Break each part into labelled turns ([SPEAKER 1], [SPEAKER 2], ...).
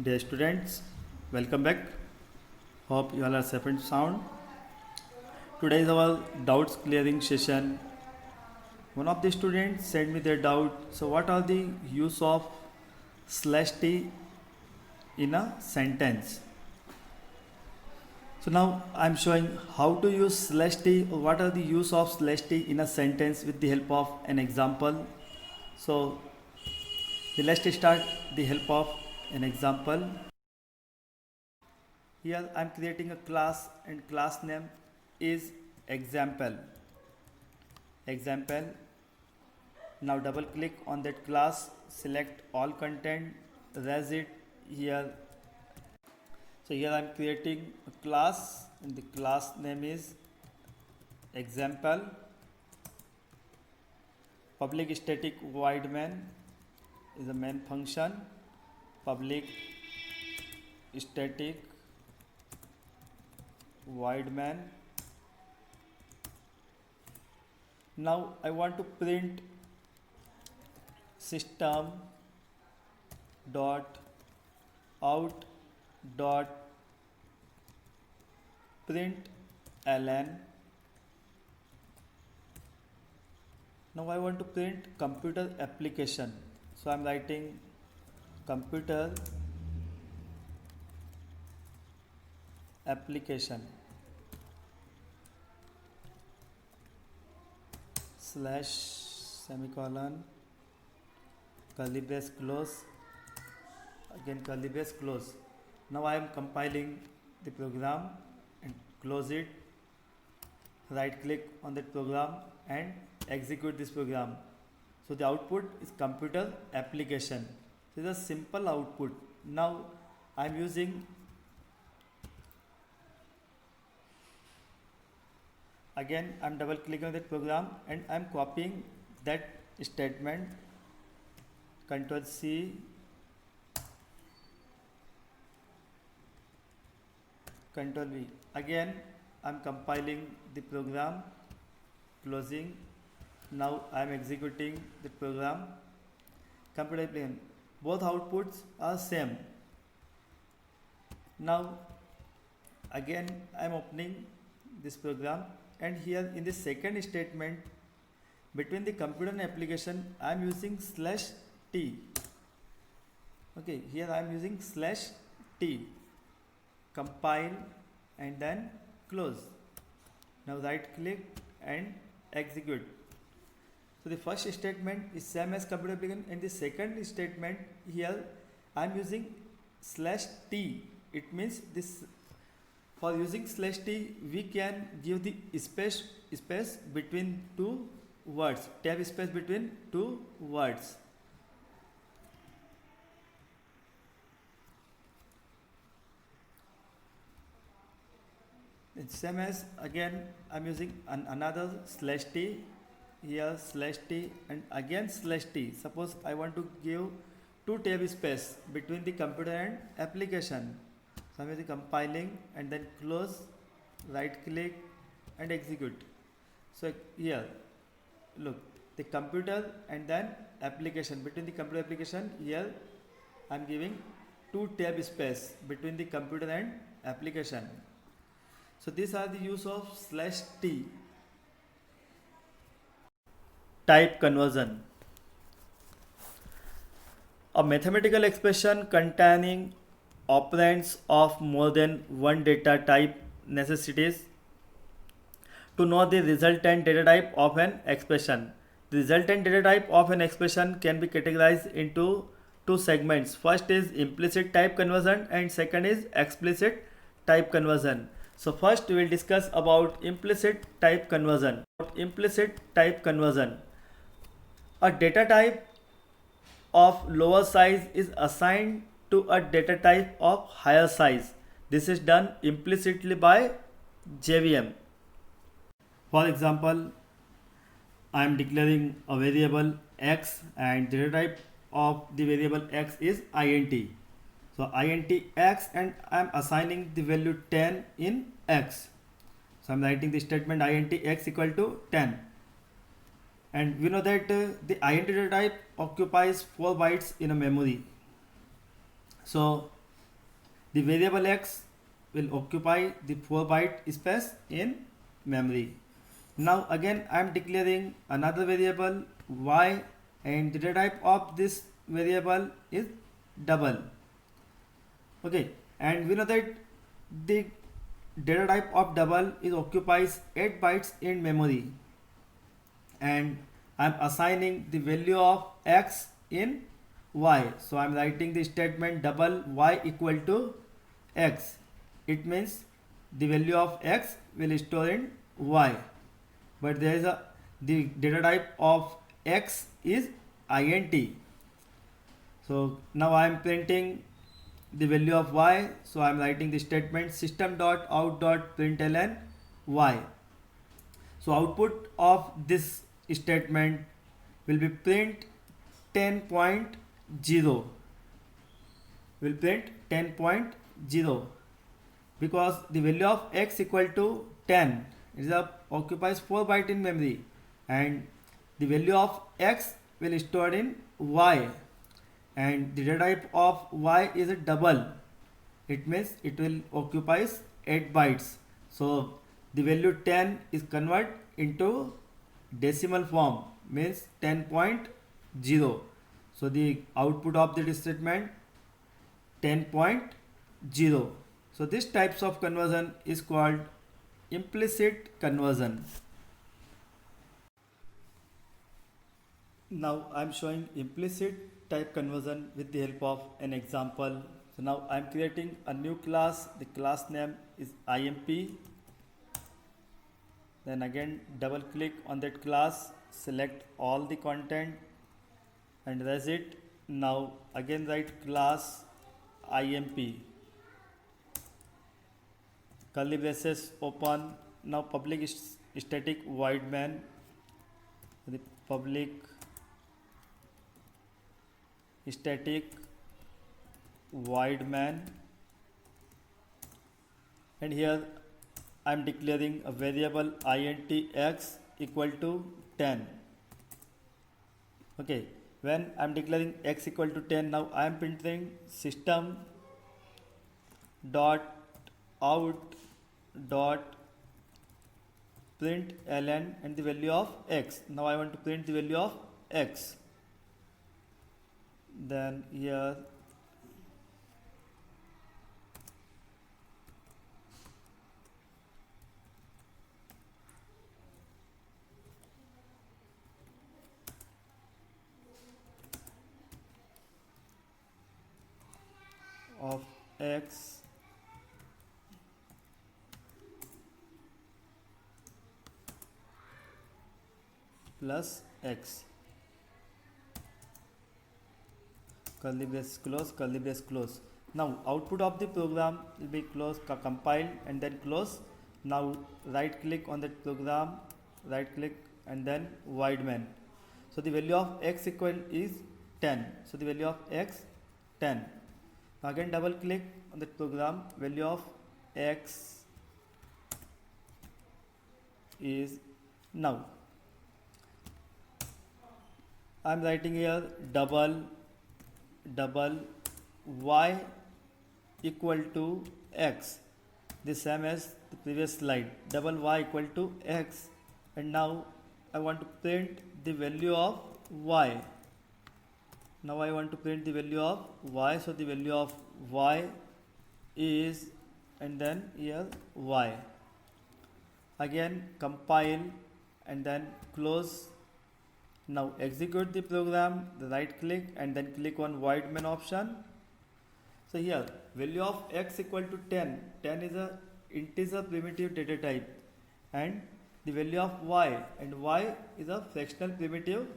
[SPEAKER 1] Dear students, welcome back. Hope you all are safe and sound. Today is our doubts clearing session. One of the students sent me their doubt. So, what are the use of slash t in a sentence? So now I am showing how to use slash t or what are the use of slash t in a sentence with the help of an example. So let's start the help of an example. Here I am creating a class and class name is example. Now double click on that class, select all content, erase it here. So here I am creating a class and the class name is example. Public static void main is the main function. Public static void main. Now I want to print system dot out dot print ln. Now I want to print computer application, so I am writing computer application slash semicolon curly brace close, again curly brace close. Now I am compiling the program and close it, right click on that program and execute this program. So the output is computer application. This is a simple output. Now I am using again I am double clicking on that program and I am copying that statement, Ctrl C, Ctrl V. Again I am compiling the program, closing. Now I am executing the program, computer application. Both outputs are same. Now again I am opening this program and here in the second statement between the computer and application I am using slash t. Okay, here I am using slash t. Compile and then close. Now right click and execute. So the first statement is same as computer application and the second statement here I am using slash t. It means this, for using slash t we can give the space between two words, tab space between two words. It's same as again I'm using another slash t, here slash t and again slash t. Suppose I want to give two tab space between the computer and application. So I'm using compiling and then close, right click and execute. So here look, the computer and then application, between the computer application here I'm giving two tab space between the computer and application. So these are the use of slash t. Type conversion. A mathematical expression containing operands of more than one data type necessitates to know the resultant data type of an expression. The resultant data type of an expression can be categorized into two segments. First is implicit type conversion and second is explicit type conversion. So first we will discuss about implicit type conversion. A data type of lower size is assigned to a data type of higher size. This is done implicitly by JVM. For example, I am declaring a variable x and data type of the variable x is int. So int x and I am assigning the value 10 in x. So I am writing the statement int x equal to 10. And we know that the int data type occupies 4 bytes in a memory. So the variable x will occupy the 4-byte space in memory. Now again I am declaring another variable y, and the data type of this variable is double. Okay, and we know that the data type of double is occupies 8 bytes in memory, and I am assigning the value of x in y. So I am writing the statement double y equal to x. It means the value of x will store in y, but there is the data type of x is int. So now I am printing the value of y. So I am writing the statement system.out.println y. So output of this statement will be print 10.0, will print 10.0, because the value of x equal to 10 is occupies 4 byte in memory, and the value of x will store in y, and the data type of y is a double. It means it will occupies 8 bytes. So the value 10 is converted into decimal form, means 10.0. So the output of the statement 10.0. So this types of conversion is called implicit conversion. Now I am showing implicit type conversion with the help of an example. So now I am creating a new class. The class name is IMP. Then again double click on that class, select all the content and erase it. Now again write class IMP, curly braces open. Now public static void main, the public static void main, and here I am declaring a variable int x equal to 10. Okay, when I am declaring x equal to 10, now I am printing system dot out dot println and the value of x. Now I want to print the value of x. Then here of x plus x, curly brace close, curly brace close. Now output of the program will be close, compiled and then close. Now right click on that program, right click and then void main. So the value of x equal is 10. So the value of x 10. Now again double click on the program, value of x is, now I am writing here double y equal to x, the same as the previous slide, double y equal to x, and now I want to print the value of y. Now I want to print the value of y, so the value of y is, and then here y. Again compile and then close. Now execute the program, right click and then click on void main option. So here value of x equal to 10. 10 is a integer primitive data type, and the value of y, and y is a fractional primitive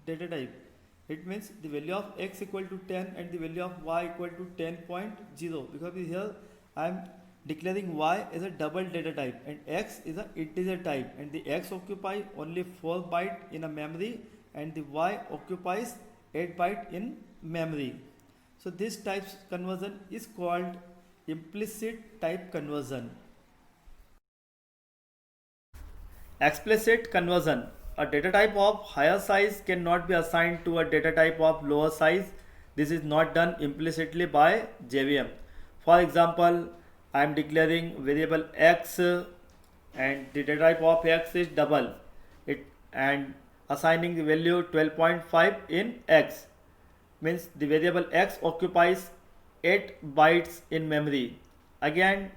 [SPEAKER 1] data type. It means the value of x equal to 10 and the value of y equal to 10.0, because here I am declaring y as a double data type and x is an integer type, and the x occupy only 4 byte in a memory and the y occupies 8 byte in memory. So this types conversion is called implicit type conversion. Explicit conversion. A data type of higher size cannot be assigned to a data type of lower size. This is not done implicitly by JVM. For example, I am declaring variable x and the data type of x is double it and assigning the value 12.5 in x, means the variable x occupies 8 bytes in memory. Again,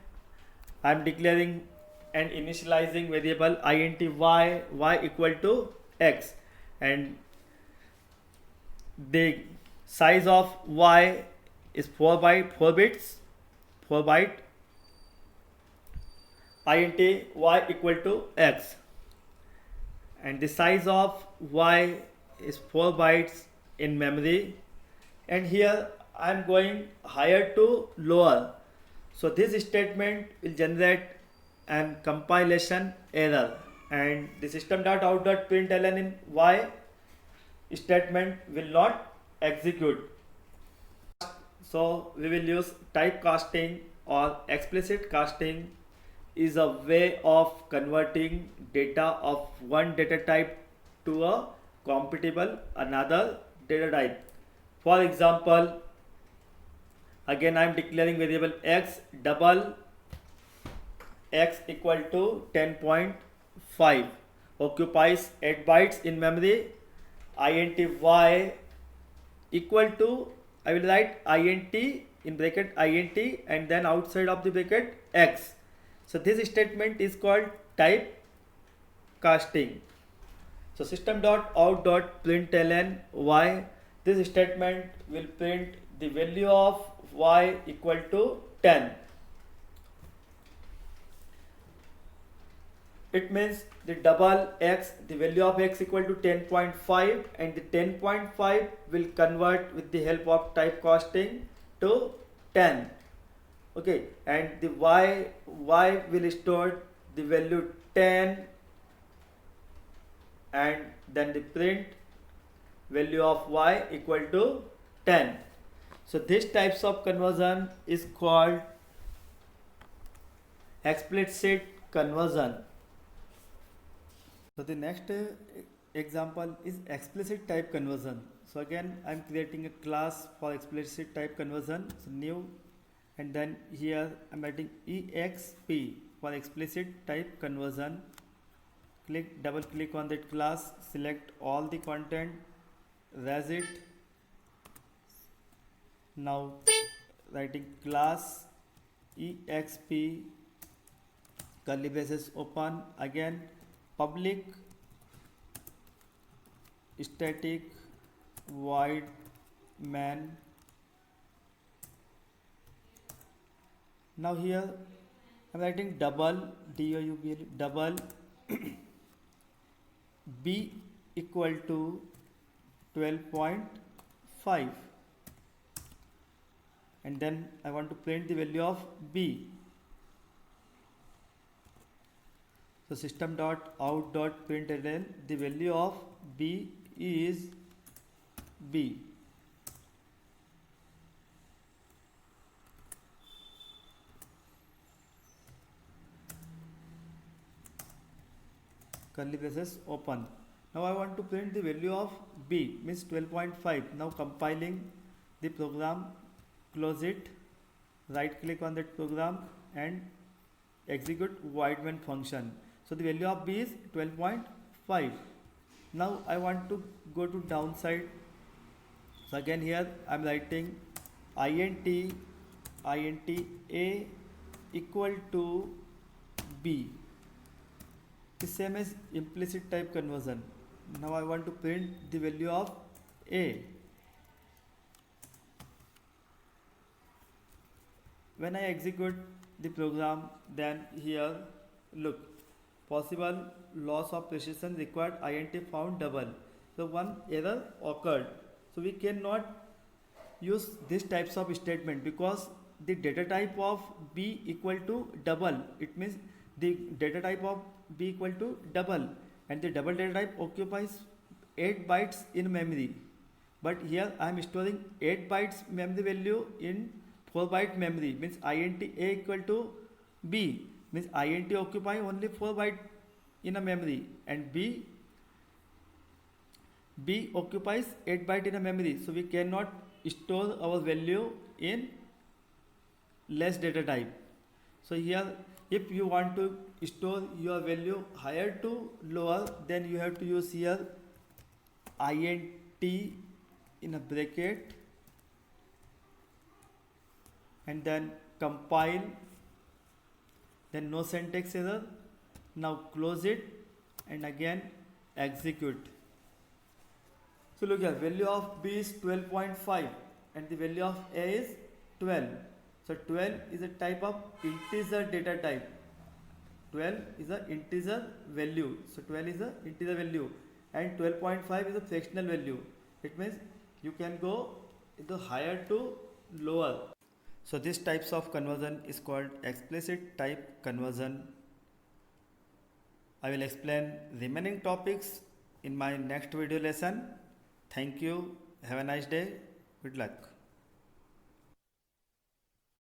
[SPEAKER 1] I am declaring and initializing variable int y equal to x, and the size of y is 4 bits, 4 byte int y equal to x, and the size of y is 4 bytes in memory. And here I am going higher to lower, so this statement will generate an compilation error, and the system.out.println in y statement will not execute. So we will use typecasting or explicit casting is a way of converting data of one data type to a compatible another data type. For example, again I am declaring variable x double x equal to 10.5 occupies 8 bytes in memory, int y equal to, I will write int in bracket int and then outside of the bracket x. So this statement is called type casting. So system.out.println y, this statement will print the value of y equal to 10. It means the double x, the value of x equal to 10.5, and the 10.5 will convert with the help of typecasting to 10. Okay, and the y will store the value 10 and then the print value of y equal to 10. So this types of conversion is called explicit conversion. So the next example is explicit type conversion. So again I am creating a class for explicit type conversion. So new, and then here I am writing exp for explicit type conversion. Double click on that class, select all the content, raise it. Now writing class exp curly braces open, again public static void main. Now here I am writing double double b equal to 12.5, and then I want to print the value of b. So system.out.println the value of b is b. Curly braces open. Now I want to print the value of b, means 12.5. Now compiling the program, close it, right click on that program and execute void main function. So the value of b is 12.5. Now I want to go to downside. So again here I am writing int a equal to b. The same as implicit type conversion. Now I want to print the value of a. When I execute the program, then here look, possible loss of precision required int found double. So one error occurred. So we cannot use these types of statement because the data type of b equal to double. It means the data type of b equal to double, and the double data type occupies 8 bytes in memory. But here I am storing 8 bytes memory value in 4 byte memory, means int a equal to b, means int occupy only 4 byte in a memory, and b occupies 8 byte in a memory. So we cannot store our value in less data type. So here, if you want to store your value higher to lower, then you have to use here int in a bracket and then compile, then no syntax error. Now close it and again execute. So look here, value of B is 12.5 and the value of A is 12. So 12 is a type of integer data type. 12 is an integer value. So 12 is an integer value and 12.5 is a fractional value. It means you can go into higher to lower. So this types of conversion is called explicit type conversion. I will explain remaining topics in my next video lesson. Thank you. Have a nice day. Good luck.